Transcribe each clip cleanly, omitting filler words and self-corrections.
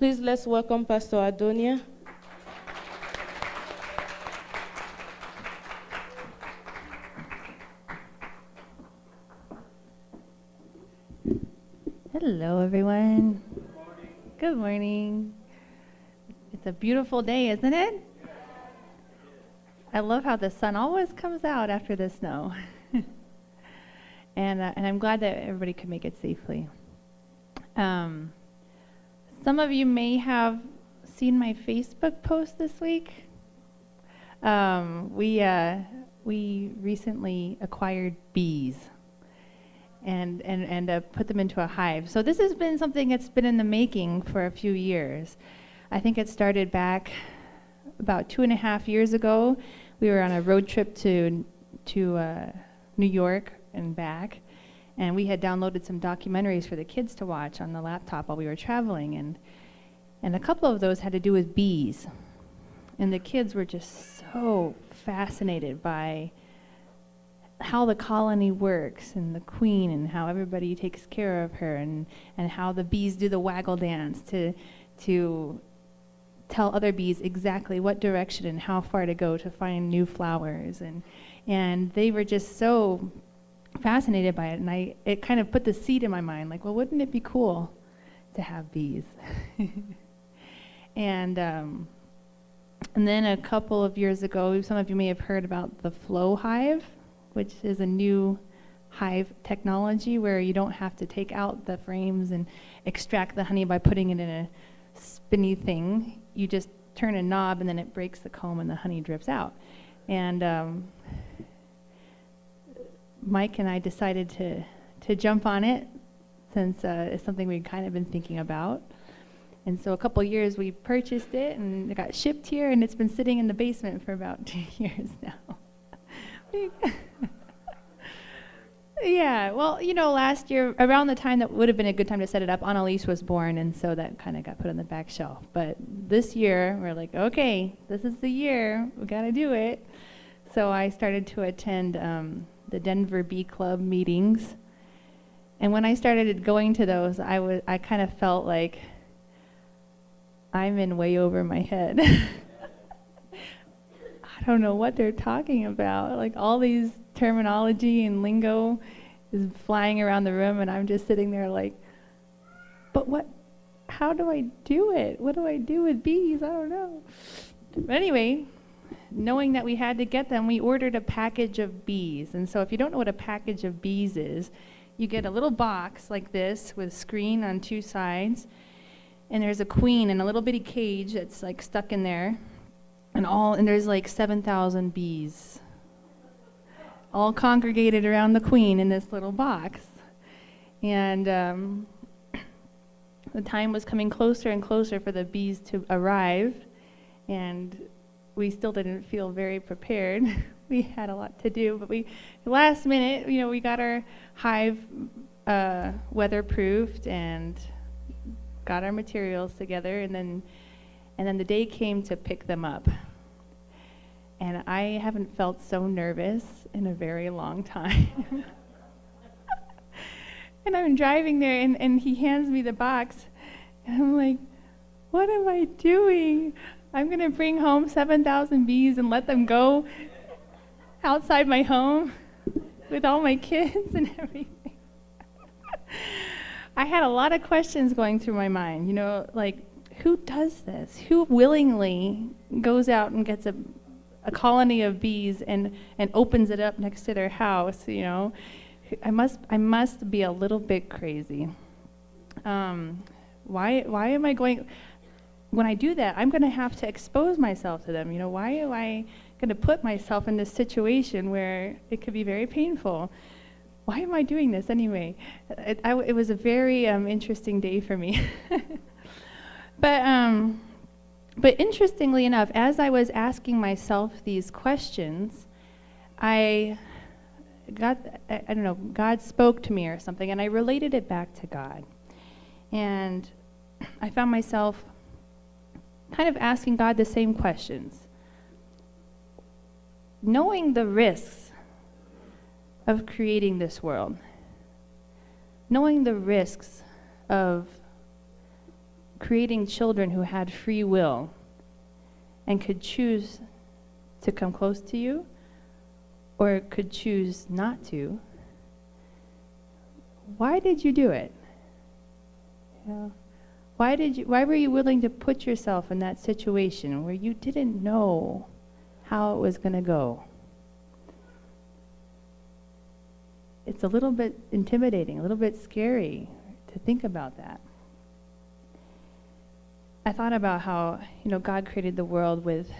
Please let's welcome Pastor Adonia. Hello, everyone. Good morning. It's a beautiful day, isn't it? I love how the sun always comes out after the snow. and I'm glad that everybody could make it safely. Some of you may have seen my Facebook post this week. We recently acquired bees and put them into a hive. So this has been something that's been in the making for a few years. I think it started back about 2.5 years ago. We were on a road trip to New York and back, and we had downloaded some documentaries for the kids to watch on the laptop while we were traveling, and a couple of those had to do with bees. And the kids were just so fascinated by how the colony works and the queen and how everybody takes care of her and how the bees do the waggle dance to tell other bees exactly what direction and how far to go to find new flowers. And they were just so fascinated by it. And it kind of put the seed in my mind, like, well, wouldn't it be cool to have bees? And then a couple of years ago, some of you may have heard about the Flow Hive, which is a new hive technology where you don't have to take out the frames and extract the honey by putting it in a spinny thing. You just turn a knob and then it breaks the comb and the honey drips out. And Mike and I decided to jump on it since it's something we'd kind of been thinking about. And so a couple years we purchased it and it got shipped here and it's been sitting in the basement for about 2 years now. Yeah, well, last year, around the time that would have been a good time to set it up, Annalise was born, and so that kind of got put on the back shelf. But this year, we're like, okay, this is the year, we got to do it. So I started to attend the Denver Bee Club meetings. And when I started going to those, I kind of felt like I'm in way over my head. I don't know what they're talking about. Like all these terminology and lingo is flying around the room, and I'm just sitting there like, but how do I do it? What do I do with bees? I don't know. But anyway, knowing that we had to get them, we ordered a package of bees. And so if you don't know what a package of bees is, you get a little box like this with a screen on 2 sides, and there's a queen in a little bitty cage that's like stuck in there. And there's like 7,000 bees all congregated around the queen in this little box. And the time was coming closer and closer for the bees to arrive, and we still didn't feel very prepared. We had a lot to do, but last minute, we got our hive weatherproofed and got our materials together, and then the day came to pick them up. And I haven't felt so nervous in a very long time. And I'm driving there, and he hands me the box, and I'm like, what am I doing? I'm going to bring home 7,000 bees and let them go outside my home with all my kids and everything. I had a lot of questions going through my mind, like, who does this? Who willingly goes out and gets a colony of bees and opens it up next to their house? I must be a little bit crazy. Why am I going? When I do that, I'm going to have to expose myself to them. Why am I going to put myself in this situation where it could be very painful? Why am I doing this anyway? It was a very interesting day for me. But interestingly enough, as I was asking myself these questions, God spoke to me or something, and I related it back to God. And I found myself kind of asking God the same questions. Knowing the risks of creating this world, knowing the risks of creating children who had free will and could choose to come close to you or could choose not to, why did you do it? Yeah. Why were you willing to put yourself in that situation where you didn't know how it was going to go? It's a little bit intimidating, a little bit scary to think about that. I thought about how, God created the world with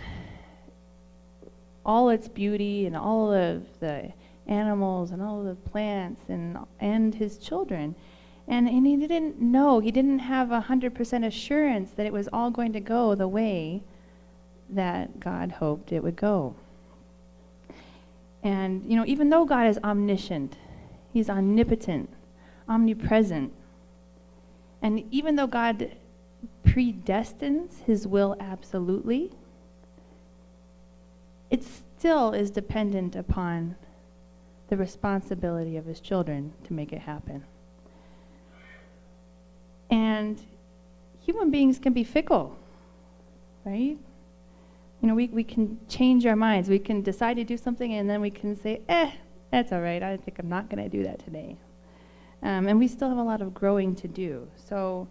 all its beauty and all of the animals and all of the plants and his children. And he didn't know, he didn't have 100% assurance that it was all going to go the way that God hoped it would go. And, even though God is omniscient, he's omnipotent, omnipresent, and even though God predestines his will absolutely, it still is dependent upon the responsibility of his children to make it happen. And human beings can be fickle, right? We can change our minds. We can decide to do something and then we can say, that's all right. I think I'm not going to do that today. And we still have a lot of growing to do. So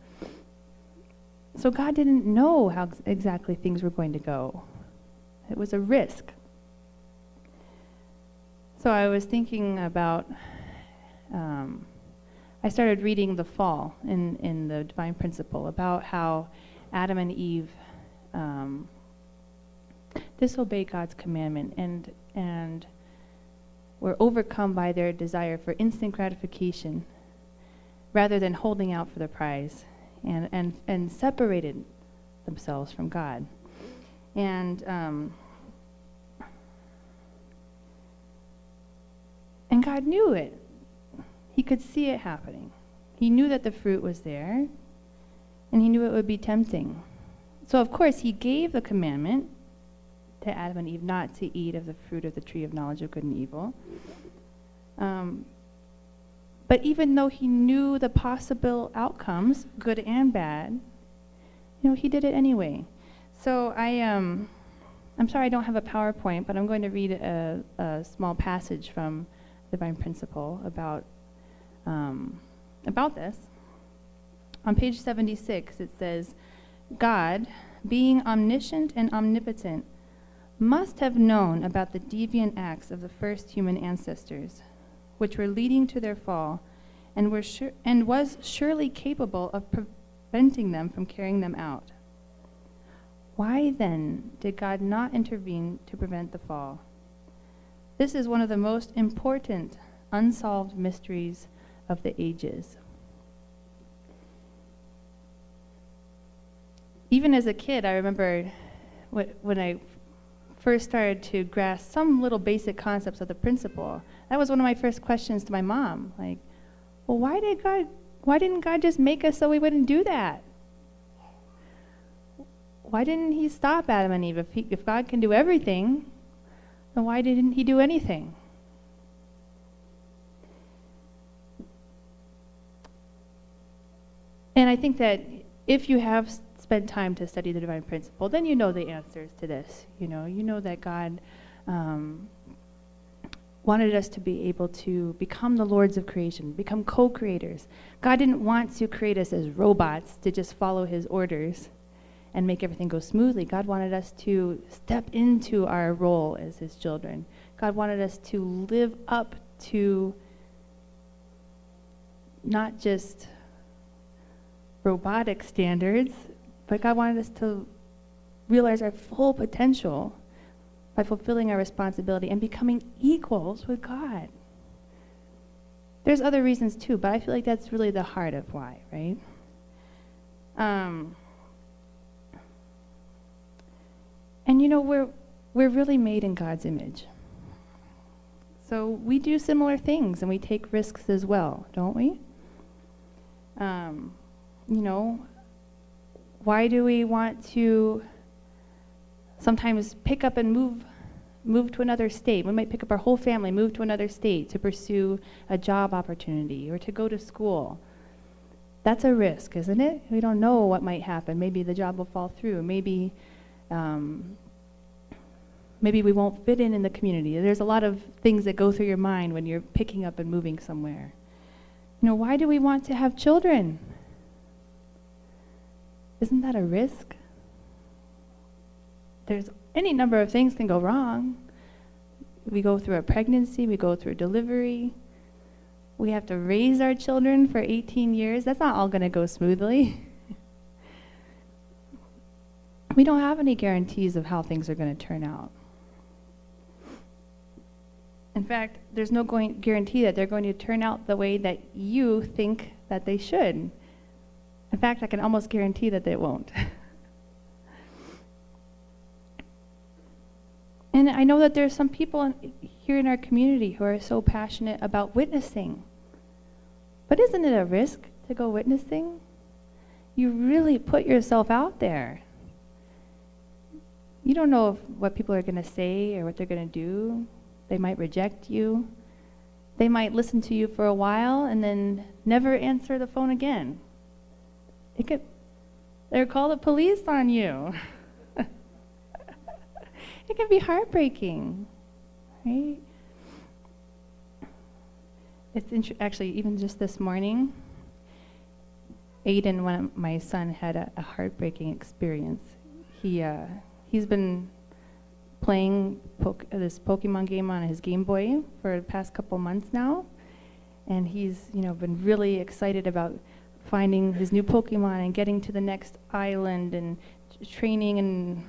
God didn't know how exactly things were going to go. It was a risk. So I was thinking about, I started reading The Fall in the Divine Principle about how Adam and Eve disobeyed God's commandment and were overcome by their desire for instant gratification rather than holding out for the prize and separated themselves from God. And God knew it. He could see it happening. He knew that the fruit was there, and he knew it would be tempting. So, of course, he gave the commandment to Adam and Eve not to eat of the fruit of the tree of knowledge of good and evil. But even though he knew the possible outcomes, good and bad, he did it anyway. So I'm sorry I don't have a PowerPoint, but I'm going to read a small passage from Divine Principle about this. On page 76, it says, God, being omniscient and omnipotent, must have known about the deviant acts of the first human ancestors, which were leading to their fall, and was surely capable of preventing them from carrying them out. Why then did God not intervene to prevent the fall? This is one of the most important unsolved mysteries of the ages. Even as a kid, I remember when I first started to grasp some little basic concepts of the principle, that was one of my first questions to my mom. Like, well, why didn't God just make us so we wouldn't do that? Why didn't he stop Adam and Eve? If God can do everything, then why didn't he do anything? And I think that if you have spent time to study the Divine Principle, then you know the answers to this. You know that God wanted us to be able to become the lords of creation, become co-creators. God didn't want to create us as robots to just follow his orders and make everything go smoothly. God wanted us to step into our role as his children. God wanted us to live up to not just robotic standards, but God wanted us to realize our full potential by fulfilling our responsibility and becoming equals with God. There's other reasons too, but I feel like that's really the heart of why, right? And we're really made in God's image. So we do similar things and we take risks as well, don't we? Why do we want to sometimes pick up and move to another state? We might pick up our whole family, move to another state to pursue a job opportunity or to go to school. That's a risk, isn't it? We don't know what might happen. Maybe the job will fall through. Maybe we won't fit in the community. There's a lot of things that go through your mind when you're picking up and moving somewhere. Why do we want to have children? Isn't that a risk? There's any number of things can go wrong. We go through a pregnancy, we go through delivery. We have to raise our children for 18 years. That's not all going to go smoothly. We don't have any guarantees of how things are going to turn out. In fact, there's no guarantee that they're going to turn out the way that you think that they should. In fact, I can almost guarantee that they won't. And I know that there's some people here in our community who are so passionate about witnessing. But isn't it a risk to go witnessing? You really put yourself out there. You don't know what people are going to say or what they're going to do. They might reject you. They might listen to you for a while and then never answer the phone again. They'll call the police on you. It can be heartbreaking, right? It's actually, even just this morning, Aiden, my son, had a heartbreaking experience. He's been playing this Pokemon game on his Game Boy for the past couple months now, and he's been really excited about finding his new Pokemon and getting to the next island and training and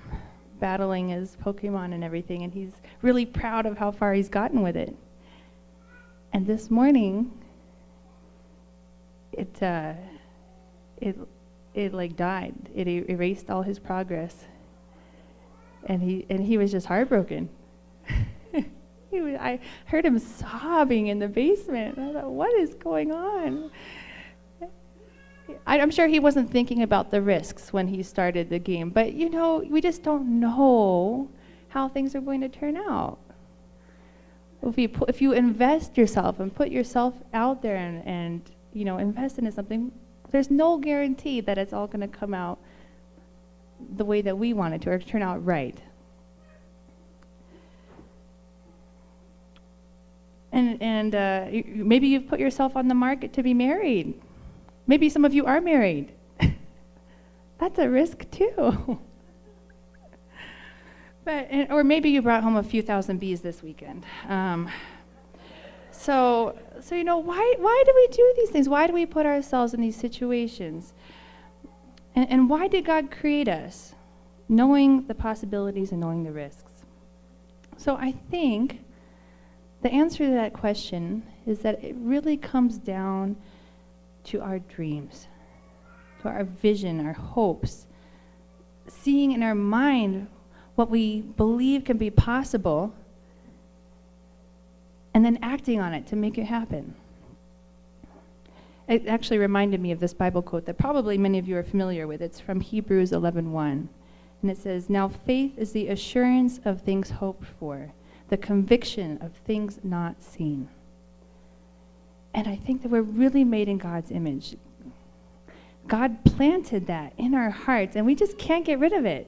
battling his Pokemon and everything, and he's really proud of how far he's gotten with it. And this morning, it like died. It erased all his progress, and he was just heartbroken. I heard him sobbing in the basement. I thought, what is going on? I'm sure he wasn't thinking about the risks when he started the game, but we just don't know how things are going to turn out. If you invest yourself and put yourself out there and invest into something, there's no guarantee that it's all going to come out the way that we want it to, or turn out right. And maybe you've put yourself on the market to be married. Maybe some of you are married. That's a risk too. Or maybe you brought home a few thousand bees this weekend. So why do we do these things? Why do we put ourselves in these situations? And why did God create us? Knowing the possibilities and knowing the risks. So I think the answer to that question is that it really comes down to our dreams, to our vision, our hopes, seeing in our mind what we believe can be possible, and then acting on it to make it happen. It actually reminded me of this Bible quote that probably many of you are familiar with. It's from Hebrews 11:1, and it says, "Now faith is the assurance of things hoped for, the conviction of things not seen." And I think that we're really made in God's image. God planted that in our hearts, and we just can't get rid of it.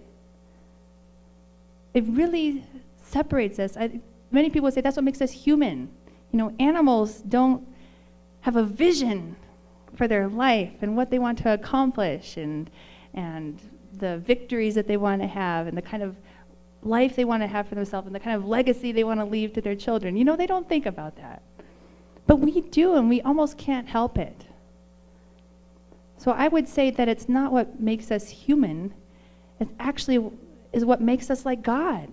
It really separates us. Many people say that's what makes us human. Animals don't have a vision for their life and what they want to accomplish and the victories that they want to have and the kind of life they want to have for themselves and the kind of legacy they want to leave to their children. They don't think about that. But we do, and we almost can't help it. So I would say that it's not what makes us human. It actually is what makes us like God.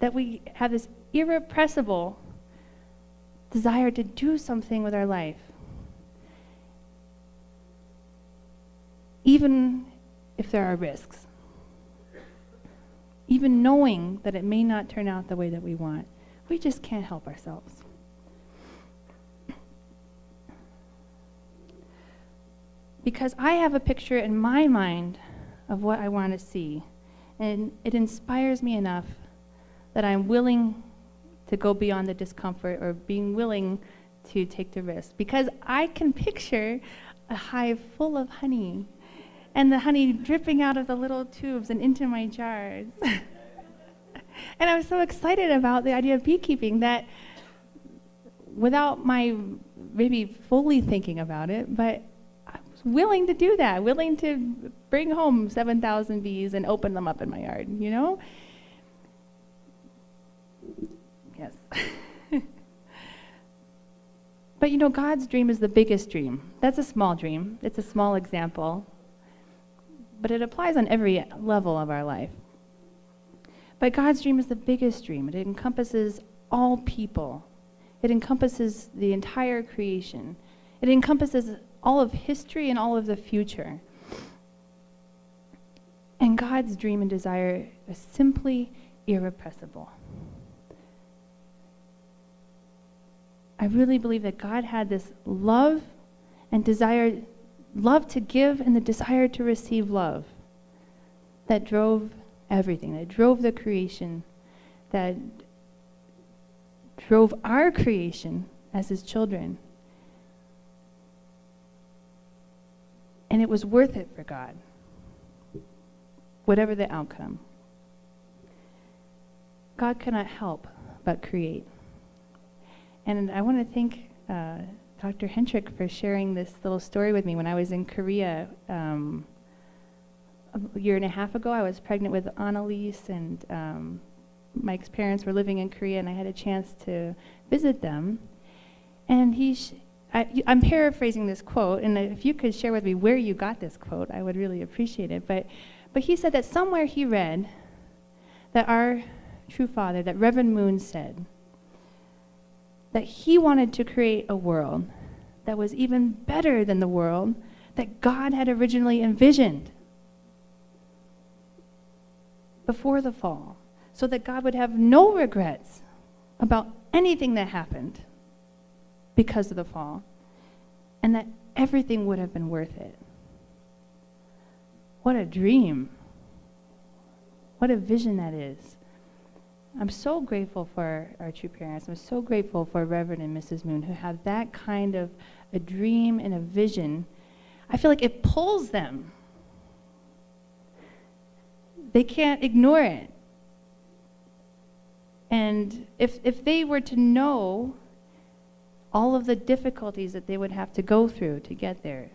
That we have this irrepressible desire to do something with our life. Even if there are risks. Even knowing that it may not turn out the way that we want. We just can't help ourselves. Because I have a picture in my mind of what I want to see, and it inspires me enough that I'm willing to go beyond the discomfort or being willing to take the risk because I can picture a hive full of honey and the honey dripping out of the little tubes and into my jars. And I was so excited about the idea of beekeeping that without my maybe fully thinking about it, but I was willing to do that, willing to bring home 7,000 bees and open them up in my yard, you know? Yes. But you know, God's dream is the biggest dream. That's a small dream. It's a small example. But it applies on every level of our life. But God's dream is the biggest dream. It encompasses all people. It encompasses the entire creation. It encompasses all of history and all of the future. And God's dream and desire is simply irrepressible. I really believe that God had this love and desire, love to give and the desire to receive love that drove everything, that drove the creation, that drove our creation as his children. And it was worth it for God, whatever the outcome. God cannot help but create. And I want to thank Dr. Hendrick for sharing this little story with me. When I was in Korea a year and a half ago, I was pregnant with Annalise, and Mike's parents were living in Korea, and I had a chance to visit them. And I'm paraphrasing this quote, and if you could share with me where you got this quote, I would really appreciate it. But he said that somewhere he read that our true father, that Reverend Moon said, that he wanted to create a world that was even better than the world that God had originally envisioned before the fall, so that God would have no regrets about anything that happened because of the fall, and that everything would have been worth it. What a dream. What a vision that is. I'm so grateful for our true parents. I'm so grateful for Reverend and Mrs. Moon, who have that kind of a dream and a vision. I feel like it pulls them. They can't ignore it. And if they were to know all of the difficulties that they would have to go through to get there,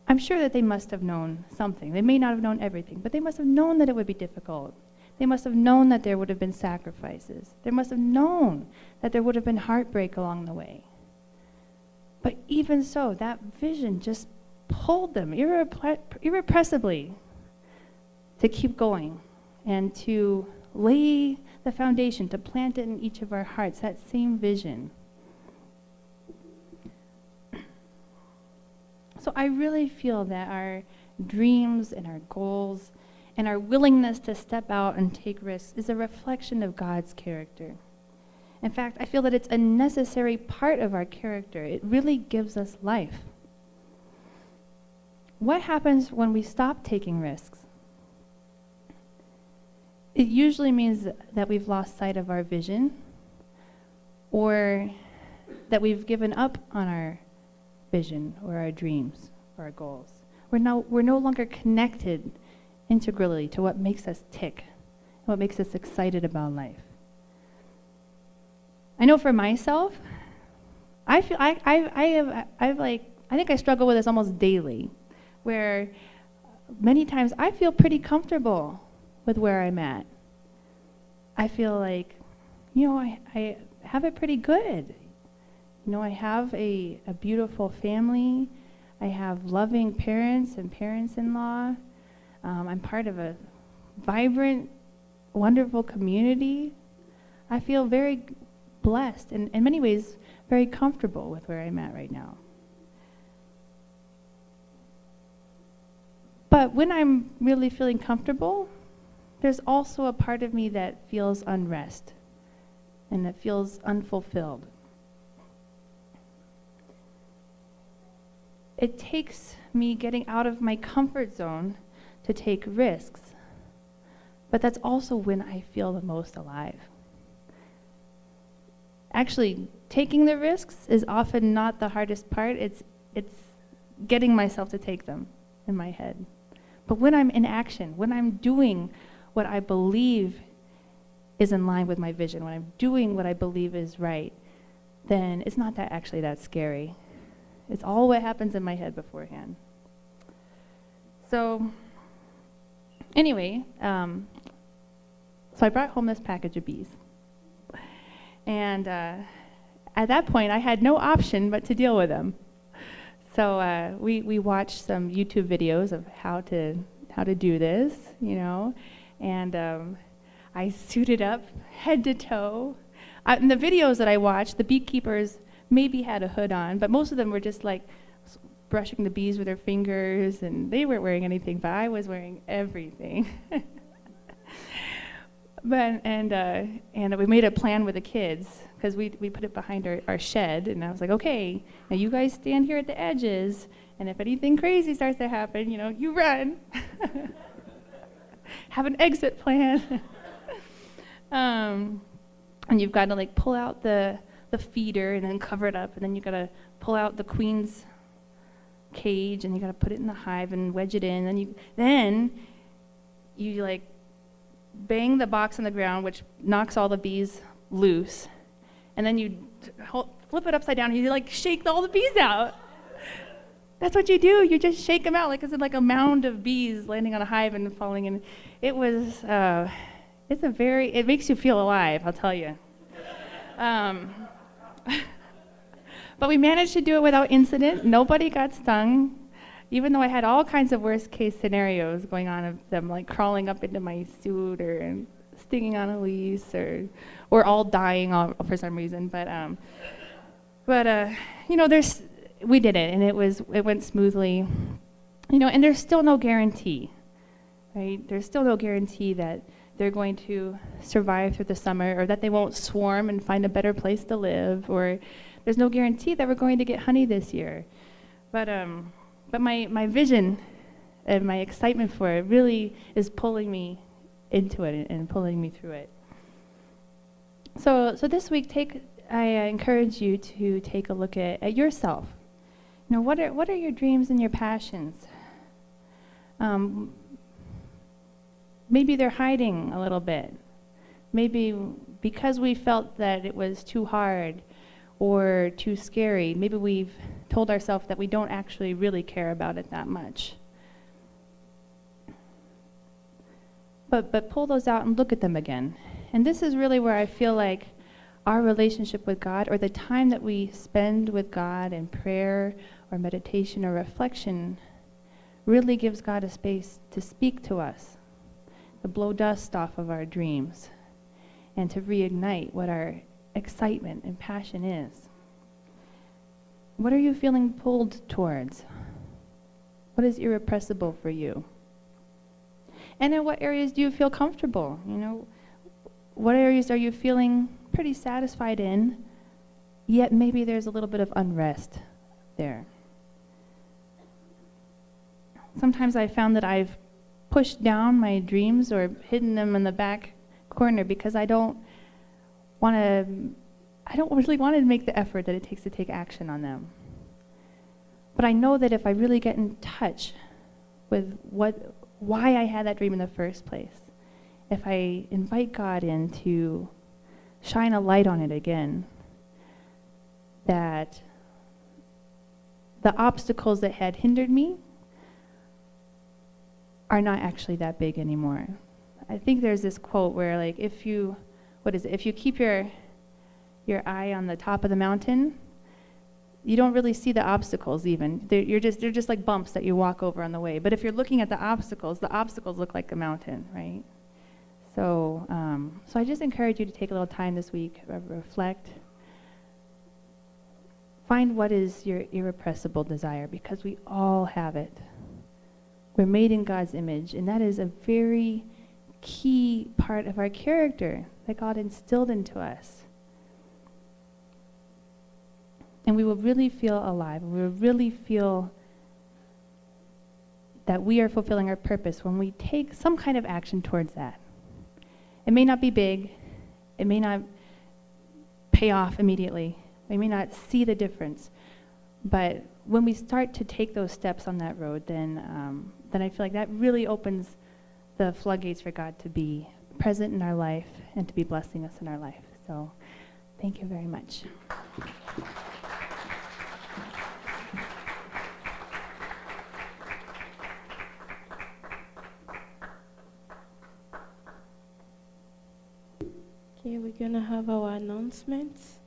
I'm sure that they must have known something. They may not have known everything, but they must have known that it would be difficult. They must have known that there would have been sacrifices. They must have known that there would have been heartbreak along the way. But even so, that vision just pulled them irrepressibly to keep going and to lay the foundation, to plant it in each of our hearts, that same vision. So I really feel that our dreams and our goals and our willingness to step out and take risks is a reflection of God's character. In fact, I feel that it's a necessary part of our character. It really gives us life. What happens when we stop taking risks? It usually means that we've lost sight of our vision, or that we've given up on our vision or our dreams or our goals. We're no longer connected integrally to what makes us tick, what makes us excited about life. I know for myself, I feel I think I struggle with this almost daily, where many times I feel pretty comfortable with where I'm at. I feel like, I have it pretty good. I have a beautiful family. I have loving parents and parents-in-law. I'm part of a vibrant, wonderful community. I feel very blessed and in many ways very comfortable with where I'm at right now. But when I'm really feeling comfortable, there's also a part of me that feels unrest and that feels unfulfilled. It takes me getting out of my comfort zone to take risks, but that's also when I feel the most alive. actually taking the risks is often not the hardest part. It's getting myself to take them in my head. But when I'm in action, when I'm doing what I believe is in line with my vision, when I'm doing what I believe is right, then it's not actually that scary. It's all what happens in my head beforehand. So anyway, so I brought home this package of bees. And at that point, I had no option but to deal with them. So we watched some YouTube videos of how to do this, and I suited up head to toe. In the videos that I watched, the beekeepers maybe had a hood on, but most of them were just like brushing the bees with their fingers, and they weren't wearing anything, but I was wearing everything. And we made a plan with the kids, because we put it behind our shed, and I was like, okay, now you guys stand here at the edges, and if anything crazy starts to happen, you run. Have an exit plan. And you've got to pull out the feeder and then cover it up, and then you've got to pull out the queen's cage, and you got to put it in the hive and wedge it in, and then you bang the box on the ground, which knocks all the bees loose, and then you flip it upside down, and you shake all the bees out. That's what you do. You just shake them out it's like a mound of bees landing on a hive and falling in. It was, it makes you feel alive, I'll tell you. But we managed to do it without incident. Nobody got stung, even though I had all kinds of worst case scenarios going on of them crawling up into my suit or stinging on Elise or all dying for some reason. We did it, and it went smoothly, and there's still no guarantee, right? There's still no guarantee that they're going to survive through the summer, or that they won't swarm and find a better place to live, or there's no guarantee that we're going to get honey this year. But my vision and my excitement for it really is pulling me into it and pulling me through it. So this week, I encourage you to take a look at yourself. What are your dreams and your passions? Maybe they're hiding a little bit. Maybe because we felt that it was too hard or too scary, maybe we've told ourselves that we don't actually really care about it that much. But pull those out and look at them again. And this is really where I feel like our relationship with God, or the time that we spend with God in prayer or meditation or reflection, really gives God a space to speak to us, to blow dust off of our dreams, and to reignite what our excitement and passion is. What are you feeling pulled towards? What is irrepressible for you? And in what areas do you feel comfortable? What areas are you feeling pretty satisfied in, yet maybe there's a little bit of unrest there? Sometimes I found that I've pushed down my dreams or hidden them in the back corner because I don't really want to make the effort that it takes to take action on them. But I know that if I really get in touch with why I had that dream in the first place, if I invite God in to shine a light on it again, that the obstacles that had hindered me are not actually that big anymore. I think there's this quote where if you keep your eye on the top of the mountain, you don't really see the obstacles even. They're just like bumps that you walk over on the way. But if you're looking at the obstacles look like a mountain, right? So I just encourage you to take a little time this week, reflect, find what is your irrepressible desire, because we all have it. We're made in God's image, and that is a very key part of our character that God instilled into us. And we will really feel alive. We will really feel that we are fulfilling our purpose when we take some kind of action towards that. It may not be big. It may not pay off immediately. I may not see the difference, but when we start to take those steps on that road, then I feel like that really opens the floodgates for God to be present in our life and to be blessing us in our life. So thank you very much. Okay, we're going to have our announcements.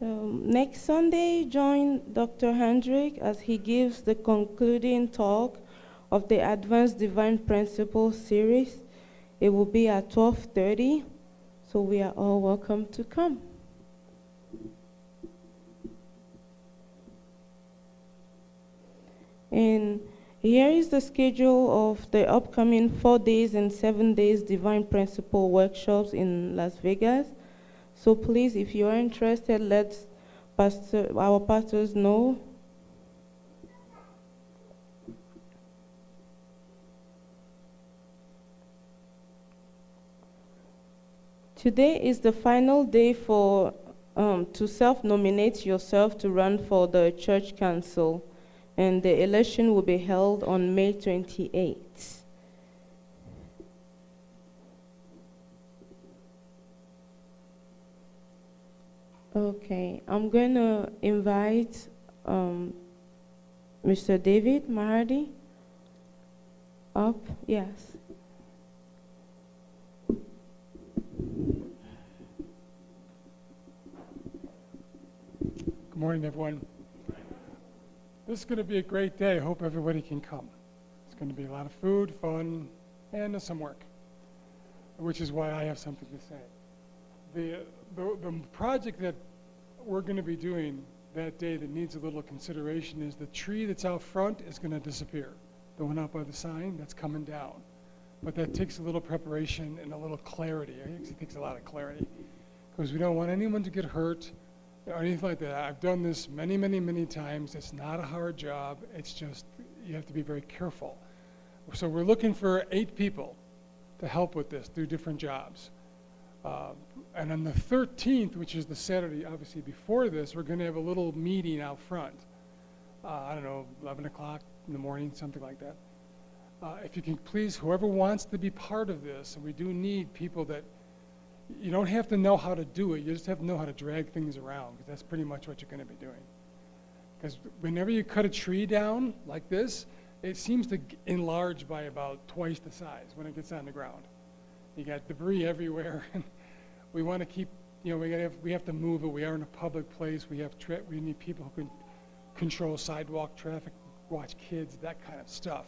So next Sunday, join Dr. Hendrick as he gives the concluding talk of the Advanced Divine Principles series. It will be at 12:30, so we are all welcome to come. And here is the schedule of the upcoming 4 days and 7 days Divine Principle workshops in Las Vegas. So please, if you are interested, let our pastors know. Today is the final day for to self-nominate yourself to run for the church council, and the election will be held on May 28th. Okay, I'm going to invite Mr. David Mahardy up. Yes. Good morning, everyone. This is going to be a great day. I hope everybody can come. It's going to be a lot of food, fun, and some work, which is why I have something to say. The project that we're going to be doing that day that needs a little consideration is the tree that's out front is going to disappear. The one out by the sign, that's coming down. But that takes a little preparation and a little clarity. It actually takes a lot of clarity because we don't want anyone to get hurt or anything like that. I've done this many, many, many times. It's not a hard job. It's just you have to be very careful. So we're looking for 8 people to help with this, do different jobs. And on the 13th, which is the Saturday, obviously, before this, we're going to have a little meeting out front. I don't know, 11 o'clock in the morning, something like that. If you can please, whoever wants to be part of this, and we do need people that, you don't have to know how to do it, you just have to know how to drag things around, because that's pretty much what you're going to be doing. Because whenever you cut a tree down like this, it seems to enlarge by about twice the size when it gets on the ground. You got debris everywhere. We want to keep, we have to move it. We are in a public place. We need people who can control sidewalk traffic, watch kids, that kind of stuff.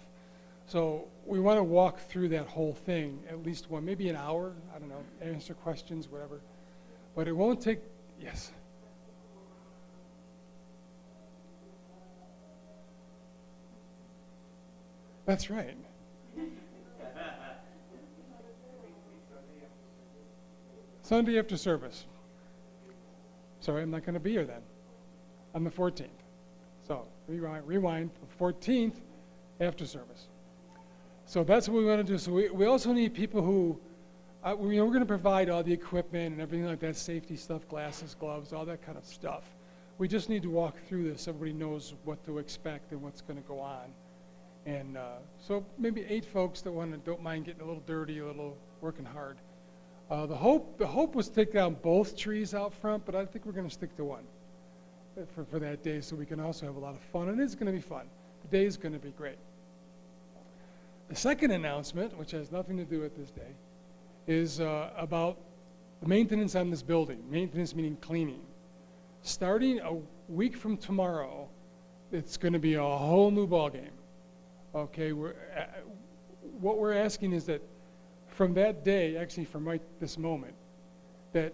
So we want to walk through that whole thing, at least maybe an hour, I don't know, answer questions, whatever. But it won't take, yes. That's right. Sunday after service. Sorry, I'm not going to be here then. On the 14th. So rewind, 14th after service. So that's what we want to do. So we also need people who, we're going to provide all the equipment and everything like that, safety stuff, glasses, gloves, all that kind of stuff. We just need to walk through this so everybody knows what to expect and what's going to go on. And so maybe 8 folks that don't mind getting a little dirty, a little working hard. The hope was to take down both trees out front, but I think we're going to stick to one for that day so we can also have a lot of fun. And it's going to be fun. The day is going to be great. The second announcement, which has nothing to do with this day, is about the maintenance on this building. Maintenance meaning cleaning. Starting a week from tomorrow, it's going to be a whole new ballgame. Okay, what we're asking is that from that day, actually from right this moment, that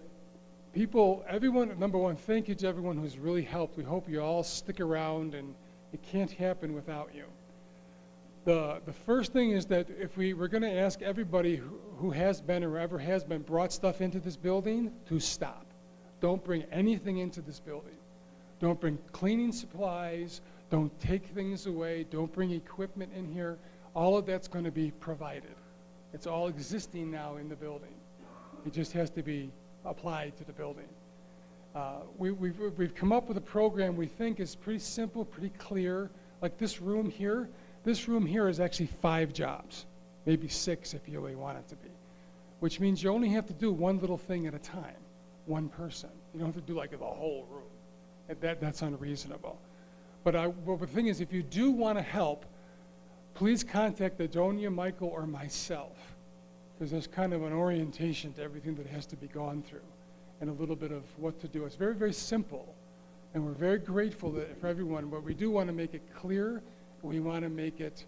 everyone, number one, thank you to everyone who's really helped. We hope you all stick around, and it can't happen without you. The first thing is that if we're going to ask everybody who has been or ever has been brought stuff into this building to stop. Don't bring anything into this building. Don't bring cleaning supplies, don't take things away, don't bring equipment in here. All of that's going to be provided. It's all existing now in the building. It just has to be applied to the building. We've come up with a program we think is pretty simple, pretty clear. Like this room here is actually 5 jobs, maybe 6 if you really want it to be, which means you only have to do one little thing at a time, one person. You don't have to do like the whole room. That's unreasonable. But the thing is, if you do want to help, please contact Adonia, Michael, or myself, because there's kind of an orientation to everything that has to be gone through and a little bit of what to do. It's very, very simple, and we're very grateful for everyone, but we do want to make it clear. We want to make it,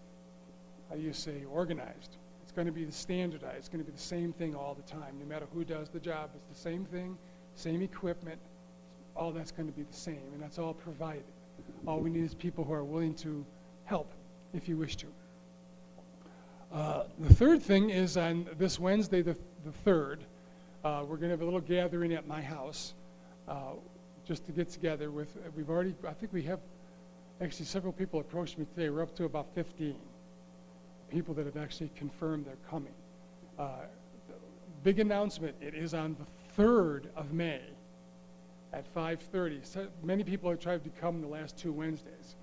how do you say, organized. It's going to be standardized. It's going to be the same thing all the time. No matter who does the job, it's the same thing, same equipment. All that's going to be the same, and that's all provided. All we need is people who are willing to help if you wish to. The third thing is on this Wednesday, the 3rd, we're going to have a little gathering at my house just to get together with, I think we have, actually several people approached me today. We're up to about 15 people that have actually confirmed they're coming. Big announcement, it is on the 3rd of May at 5:30. So many people have tried to come the last 2 Wednesdays.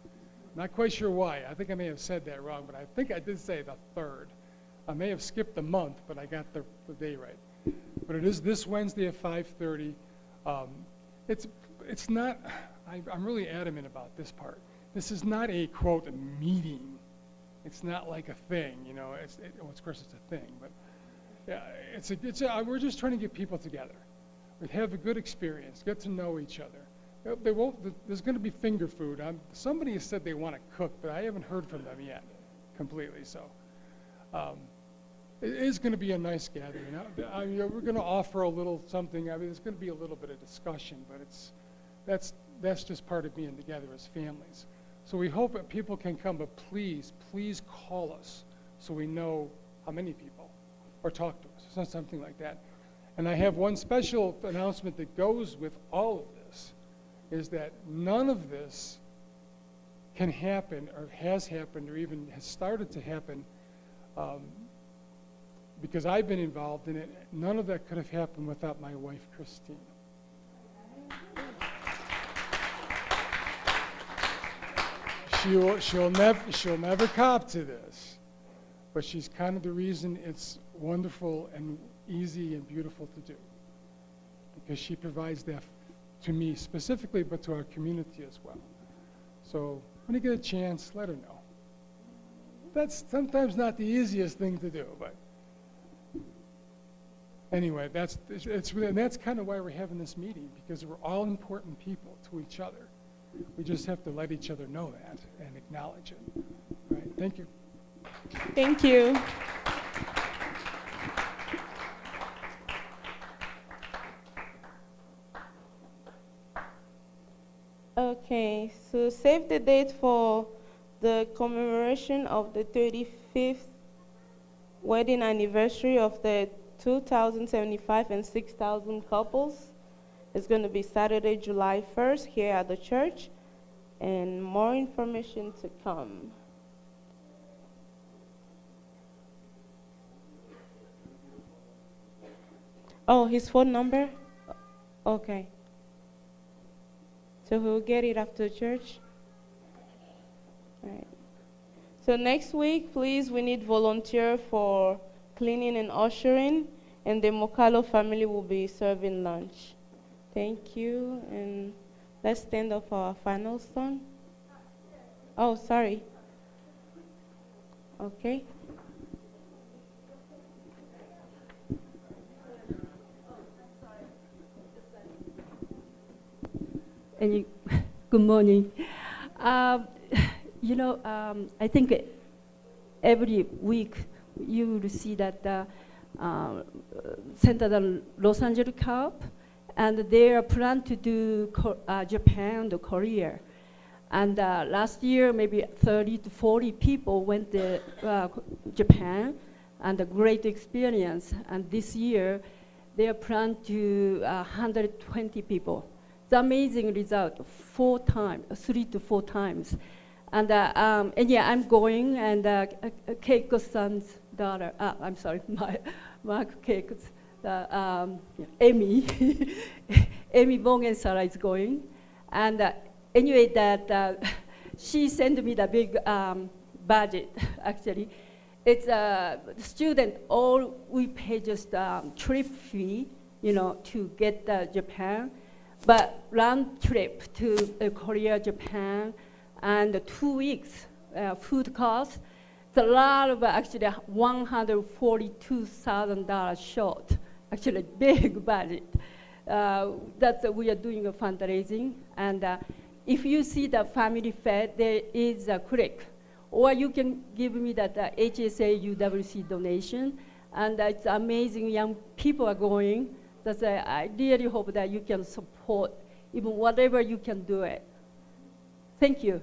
Not quite sure why. I think I may have said that wrong, but I think I did say the 3rd. I may have skipped the month, but I got the day right. But it is this Wednesday at 5:30. It's not, I'm really adamant about this part. This is not a, quote, meeting. It's not like a thing, you know. Well, of course it's a thing, but yeah, we're just trying to get people together. We have a good experience, get to know each other. There's going to be finger food. Somebody has said they want to cook, but I haven't heard from them yet completely. So it is going to be a nice gathering. We're going to offer a little something. I mean, there's going to be a little bit of discussion, but that's just part of being together as families. So we hope that people can come, but please call us so we know how many people, or talk to us. It's not something like that. And I have one special announcement that goes with all of this, is that none of this can happen or has happened or even has started to happen because I've been involved in it. None of that could have happened without my wife, Christine. She'll never cop to this, but she's kind of the reason it's wonderful and easy and beautiful to do, because she provides that to me specifically, but to our community as well. So when you get a chance, let her know. That's sometimes not the easiest thing to do, but anyway, that's kind of why we're having this meeting, because we're all important people to each other. We just have to let each other know that and acknowledge it. All right, thank you. Thank you. Okay, so save the date for the commemoration of the 35th wedding anniversary of the 2,075 and 6,000 couples. It's going to be Saturday, July 1st here at the church, and more information to come. Oh, his phone number? Okay. So we'll get it after church? All right. So next week, please, we need volunteer for cleaning and ushering, and the Mokalo family will be serving lunch. Thank you, and let's stand up for our final song. Oh, sorry. Okay. Good morning. I think every week you will see that Center the Los Angeles Cup, and they are planned to do Japan, and Korea. And last year, maybe 30 to 40 people went to Japan, and a great experience. And this year, they are planned to 120 people. the amazing result 3 to 4 times. And yeah, I'm going, and Keiko's son's daughter, I'm sorry, Mark Keiko's, Amy, Amy Bong and Sarah is going. And anyway, that she sent me the big budget, actually. It's student, all we pay just trip fee, to get Japan. But round trip to Korea, Japan, and 2 weeks food cost, it's a lot of actually $142,000 short, actually big budget. That's we are doing a fundraising, and if you see the family fed, there is a click, or you can give me that HSA UWC donation, and it's amazing young people are going. That's I really hope that you can support even whatever you can do it. Thank you.